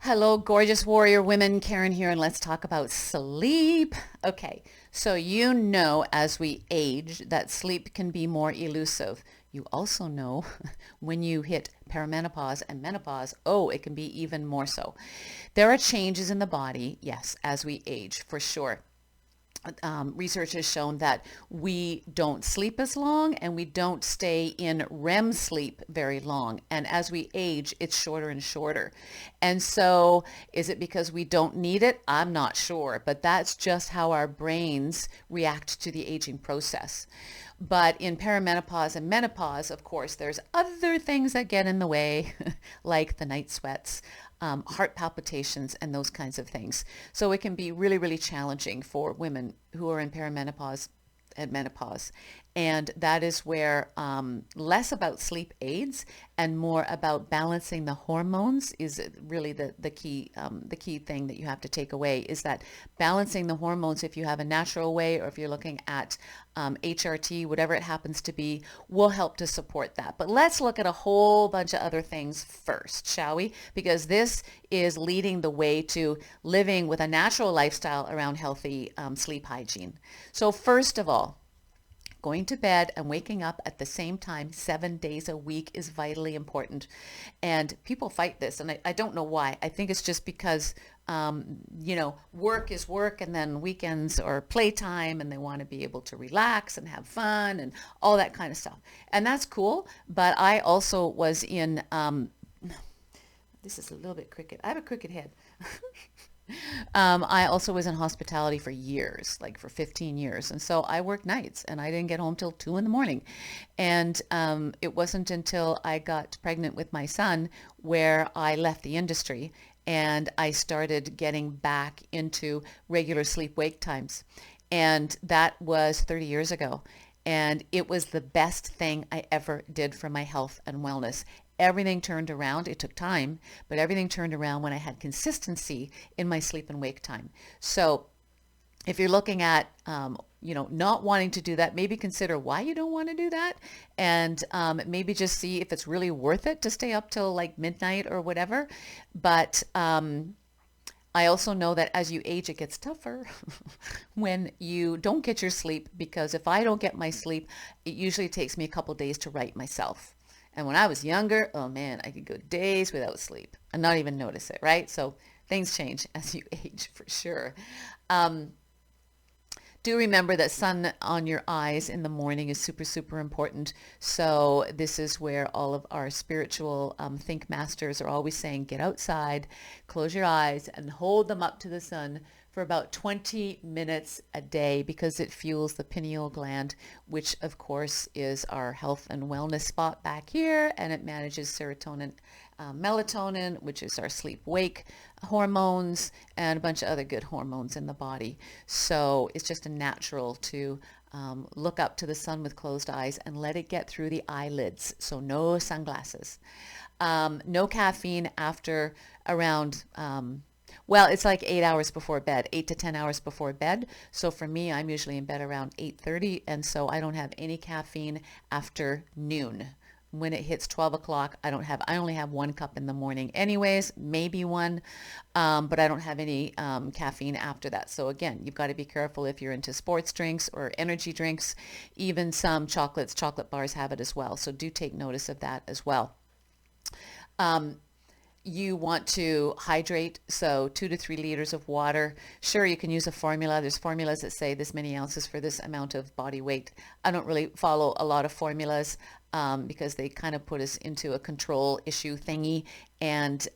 Hello, gorgeous warrior women. Karen here, and let's talk about sleep. Okay, so you know as we age that sleep can be more elusive. You also know when you hit perimenopause and menopause, oh, it can be even more so. There are changes in the body, yes, as we age, for sure. Research has shown that we don't sleep as long and we don't stay in REM sleep very long. And as we age, it's shorter and shorter. And so is it because we don't need it? I'm not sure, but that's just how our brains react to the aging process. But in perimenopause and menopause, of course, there's other things that get in the way, like the night sweats, heart palpitations, and those kinds of things. So it can be really, really challenging for women who are in perimenopause and menopause. And that is where less about sleep aids and more about balancing the hormones is really the key thing that you have to take away is that balancing the hormones, if you have a natural way or if you're looking at HRT, whatever it happens to be, will help to support that. But let's look at a whole bunch of other things first, shall we? Because this is leading the way to living with a natural lifestyle around healthy sleep hygiene. So first of all, going to bed and waking up at the same time 7 days a week is vitally important. And people fight this, and I don't know why. I think it's just because, work is work, and then weekends are playtime, and they want to be able to relax and have fun and all that kind of stuff. And that's cool. But I also was in, this is a little bit crooked. I have a crooked head. I also was in hospitality for years, like for 15 years. And so I worked nights and I didn't get home till 2 in the morning. And it wasn't until I got pregnant with my son where I left the industry and I started getting back into regular sleep-wake times. And that was 30 years ago. And it was the best thing I ever did for my health and wellness. Everything turned around. It took time, but everything turned around when I had consistency in my sleep and wake time. So if you're looking at, not wanting to do that, maybe consider why you don't want to do that. And maybe just see if it's really worth it to stay up till like midnight or whatever. But I also know that as you age, it gets tougher when you don't get your sleep, because if I don't get my sleep, it usually takes me a couple days to right myself. And when I was younger, oh man, I could go days without sleep and not even notice it, right? So things change as you age for sure. Do remember that sun on your eyes in the morning is super, super important. So this is where all of our spiritual think masters are always saying, get outside, close your eyes and hold them up to the sun for about 20 minutes a day, because it fuels the pineal gland, which of course is our health and wellness spot back here, and it manages serotonin, melatonin, which is our sleep wake hormones, and a bunch of other good hormones in the body. So it's just a natural to look up to the sun with closed eyes and let it get through the eyelids. So no sunglasses. No caffeine after around it's like 8 hours before bed, 8 to 10 hours before bed. So for me, I'm usually in bed around 8:30, and so I don't have any caffeine after noon. When it hits 12 o'clock, I only have 1 cup in the morning anyways, maybe one, but I don't have any caffeine after that. So again, you've got to be careful if you're into sports drinks or energy drinks. Even some chocolate bars have it as well. So do take notice of that as well. You want to hydrate, so 2 to 3 liters of water. Sure, you can use a formula. There's formulas that say this many ounces for this amount of body weight. I don't really follow a lot of formulas because they kind of put us into a control issue thingy and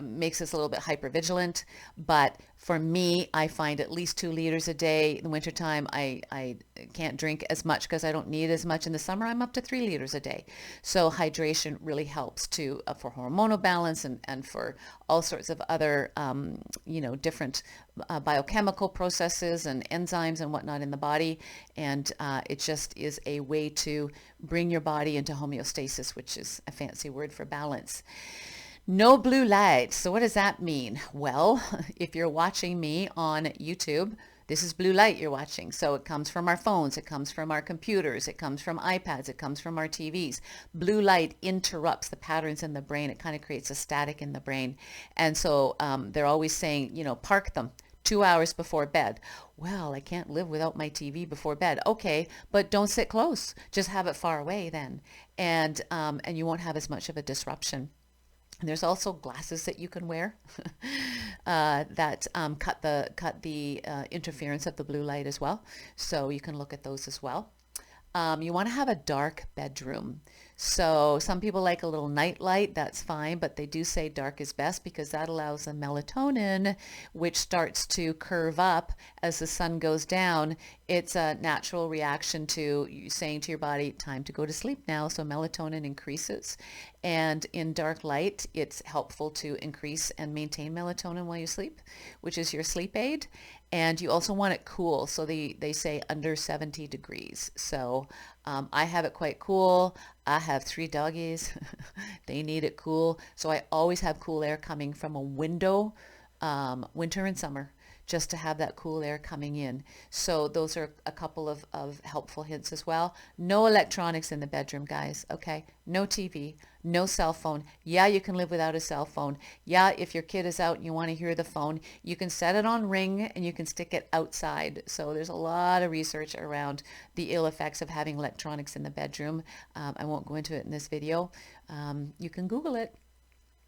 makes us a little bit hypervigilant. But for me, I find at least 2 liters a day. In the wintertime, I can't drink as much because I don't need as much. In the summer, I'm up to 3 liters a day. So hydration really helps to for hormonal balance and for all sorts of other, different biochemical processes and enzymes and whatnot in the body. And it just is a way to bring your body into homeostasis, which is a fancy word for balance. No blue light. So what does that mean? Well, if you're watching me on YouTube, This is blue light you're watching. So it comes from our phones, it comes from our computers, it comes from iPads, it comes from our TVs. Blue light interrupts the patterns in the brain. It kind of creates a static in the brain. And so they're always saying, park them 2 hours before bed. Well, I can't live without my TV before bed. Okay, but don't sit close. Just have it far away then, and you won't have as much of a disruption. And there's also glasses that you can wear that cut the interference of the blue light as well. So you can look at those as well. You want to have a dark bedroom. So some people like a little night light, that's fine, but they do say dark is best because that allows the melatonin, which starts to curve up as the sun goes down. It's a natural reaction to you saying to your body, time to go to sleep now. So melatonin increases. And in dark light, it's helpful to increase and maintain melatonin while you sleep, which is your sleep aid. And you also want it cool. So they say under 70 degrees. So I have it quite cool. I have 3 doggies. They need it cool. So I always have cool air coming from a window, winter and summer, just to have that cool air coming in. So those are a couple of helpful hints as well. No electronics in the bedroom, guys, okay? No TV, no cell phone. Yeah, you can live without a cell phone. Yeah, if your kid is out and you want to hear the phone, you can set it on ring and you can stick it outside. So there's a lot of research around the ill effects of having electronics in the bedroom. I won't go into it in this video. You can Google it.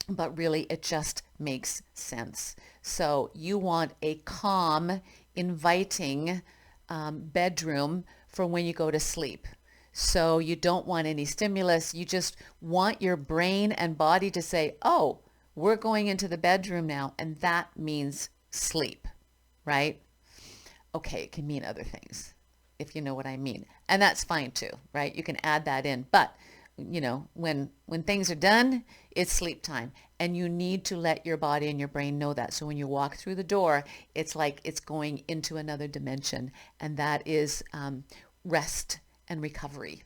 But really, it just makes sense. So you want a calm, inviting bedroom for when you go to sleep. So you don't want any stimulus. You just want your brain and body to say, oh, we're going into the bedroom now. And that means sleep, right? Okay, it can mean other things, if you know what I mean. And that's fine too, right? You can add that in. But when things are done, it's sleep time, and you need to let your body and your brain know that. So when you walk through the door, it's like it's going into another dimension, and that is rest and recovery.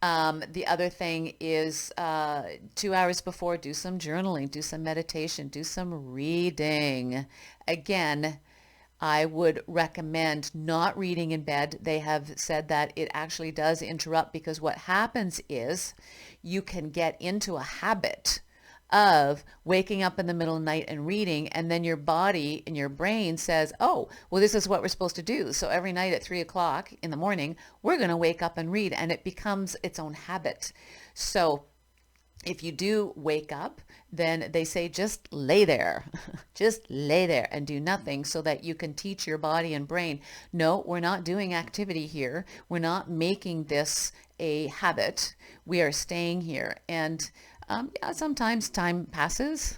The other thing is 2 hours before, do some journaling, do some meditation, do some reading. Again, I would recommend not reading in bed. They have said that it actually does interrupt, because what happens is you can get into a habit of waking up in the middle of the night and reading, and then your body and your brain says, oh, well, this is what we're supposed to do. So every night at 3 o'clock in the morning, we're going to wake up and read, and it becomes its own habit. So if you do wake up, then they say just lay there, just lay there and do nothing, so that you can teach your body and brain, no, we're not doing activity here. We're not making this a habit. We are staying here. And yeah, sometimes time passes.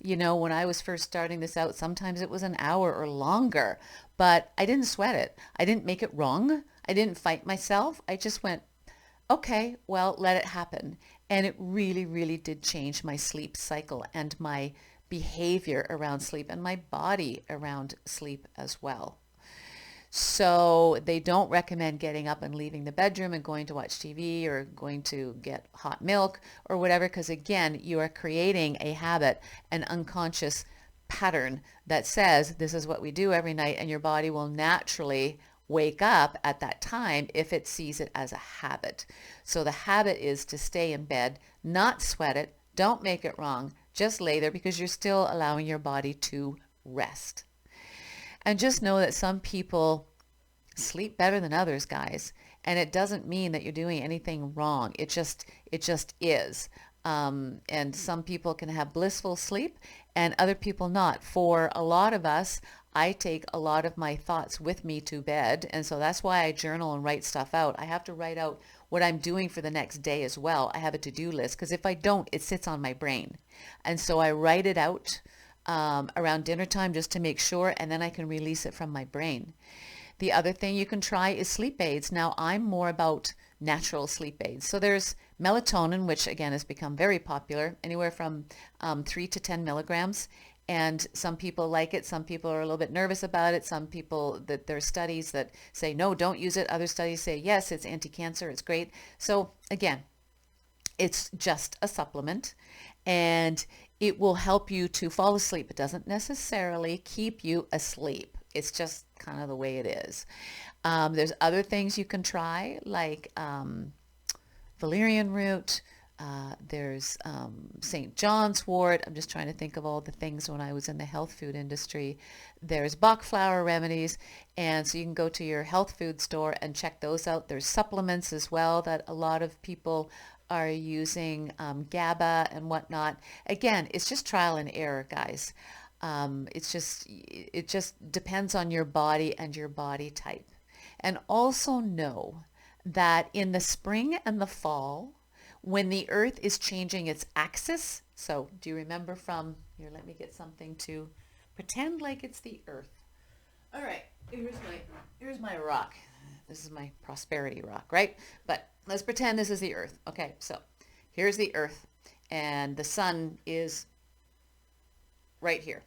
When I was first starting this out, sometimes it was an hour or longer, but I didn't sweat it. I didn't make it wrong. I didn't fight myself. I just went, okay, well, let it happen. And it really, really did change my sleep cycle and my behavior around sleep and my body around sleep as well. So they don't recommend getting up and leaving the bedroom and going to watch TV or going to get hot milk or whatever, because again, you are creating a habit, an unconscious pattern that says this is what we do every night, and your body will naturally wake up at that time if it sees it as a habit. So the habit is to stay in bed, not sweat it, don't make it wrong, just lay there, because you're still allowing your body to rest. And just know that some people sleep better than others, guys. And it doesn't mean that you're doing anything wrong. It just is. And some people can have blissful sleep and other people not. For a lot of us, I take a lot of my thoughts with me to bed. And so that's why I journal and write stuff out. I have to write out what I'm doing for the next day as well. I have a to-do list, because if I don't, it sits on my brain. And so I write it out around dinner time just to make sure, and then I can release it from my brain. The other thing you can try is sleep aids. Now, I'm more about natural sleep aids. So there's melatonin, which again has become very popular, anywhere from 3 to 10 milligrams. And some people like it. Some people are a little bit nervous about it. Some people, that there are studies that say, no, don't use it. Other studies say, yes, it's anti-cancer. It's great. So again, it's just a supplement, and it will help you to fall asleep. It doesn't necessarily keep you asleep. It's just kind of the way it is. There's other things you can try, like valerian root. There's St. John's wort. I'm just trying to think of all the things when I was in the health food industry. There's Bach flower remedies. And so you can go to your health food store and check those out. There's supplements as well that a lot of people are using, GABA and whatnot. Again, it's just trial and error, guys. It just depends on your body and your body type. And also know that in the spring and the fall, when the earth is changing its axis, so do you remember from here, let me get something to pretend like it's the earth. All right, here's my rock. This is my prosperity rock, right? But let's pretend this is the earth. Okay, so here's the earth and the sun is right here.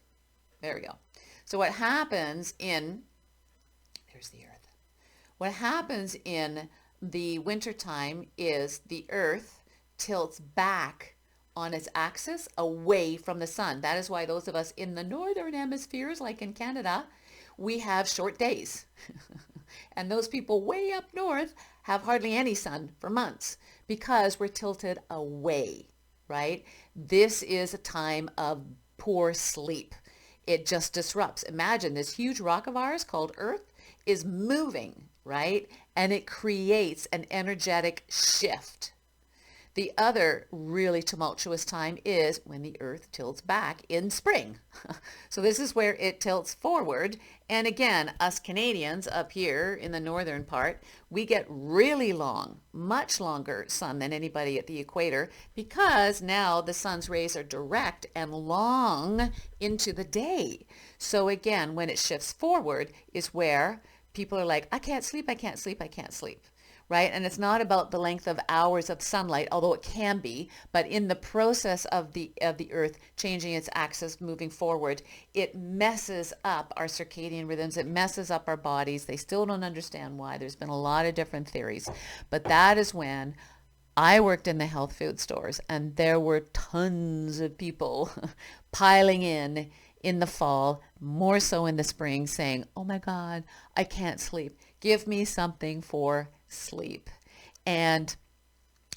There we go. So what happens in, here's the earth. What happens in the wintertime is the earth tilts back on its axis away from the sun. That is why those of us in the northern hemispheres, like in Canada, we have short days. And those people way up north have hardly any sun for months because we're tilted away, right? This is a time of poor sleep. It just disrupts. Imagine this huge rock of ours called Earth is moving, right? And it creates an energetic shift. The other really tumultuous time is when the earth tilts back in spring. So this is where it tilts forward. And again, us Canadians up here in the northern part, we get really long, much longer sun than anybody at the equator because now the sun's rays are direct and long into the day. So again, when it shifts forward is where people are like, I can't sleep, I can't sleep, I can't sleep. Right? And it's not about the length of hours of sunlight, although it can be, but in the process of the earth changing its axis, moving forward, it messes up our circadian rhythms. It messes up our bodies. They still don't understand why. There's been a lot of different theories, but that is when I worked in the health food stores and there were tons of people piling in the fall, more so in the spring, saying, oh my God, I can't sleep. Give me something for sleep. And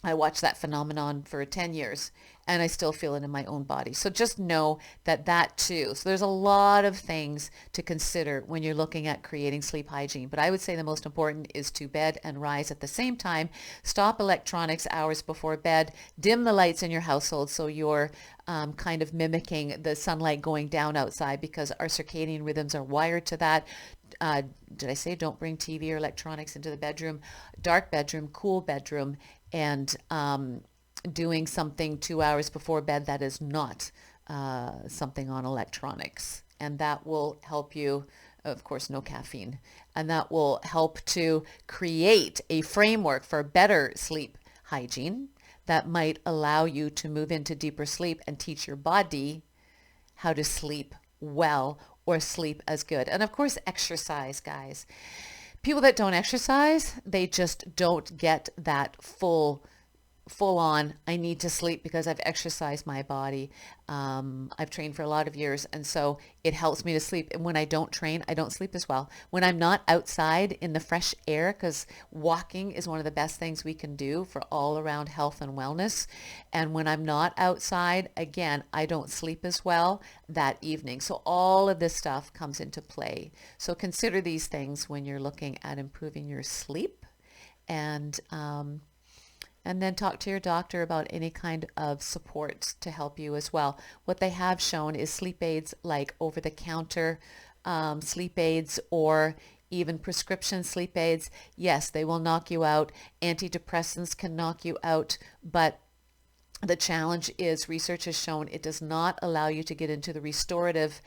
I watched that phenomenon for 10 years and I still feel it in my own body. So just know that too. So there's a lot of things to consider when you're looking at creating sleep hygiene. But I would say the most important is to bed and rise at the same time. Stop electronics hours before bed. Dim the lights in your household so you're kind of mimicking the sunlight going down outside because our circadian rhythms are wired to that. Did I say don't bring TV or electronics into the bedroom? Dark bedroom, cool bedroom, and doing something 2 hours before bed that is not something on electronics. And that will help you, of course, no caffeine. And that will help to create a framework for better sleep hygiene that might allow you to move into deeper sleep and teach your body how to sleep well or sleep as good. And of course, exercise, guys. People that don't exercise, they just don't get that full on, I need to sleep because I've exercised my body. I've trained for a lot of years, and so it helps me to sleep. And when I don't train, I don't sleep as well. When I'm not outside in the fresh air, because walking is one of the best things we can do for all around health and wellness. And when I'm not outside, again, I don't sleep as well that evening. So all of this stuff comes into play. So consider these things when you're looking at improving your sleep. And then talk to your doctor about any kind of support to help you as well. What they have shown is sleep aids like over-the-counter sleep aids or even prescription sleep aids. Yes, they will knock you out. Antidepressants can knock you out, but the challenge is research has shown it does not allow you to get into the restorative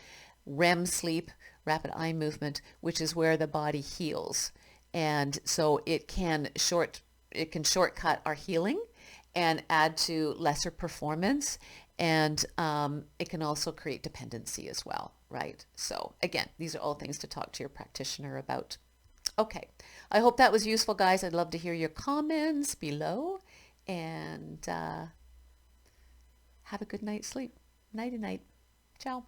REM sleep, rapid eye movement, which is where the body heals. And so it can shortcut our healing and add to lesser performance. And it can also create dependency as well, right? So again, these are all things to talk to your practitioner about. Okay, I hope that was useful, guys. I'd love to hear your comments below. And have a good night's sleep. Nighty night. Ciao.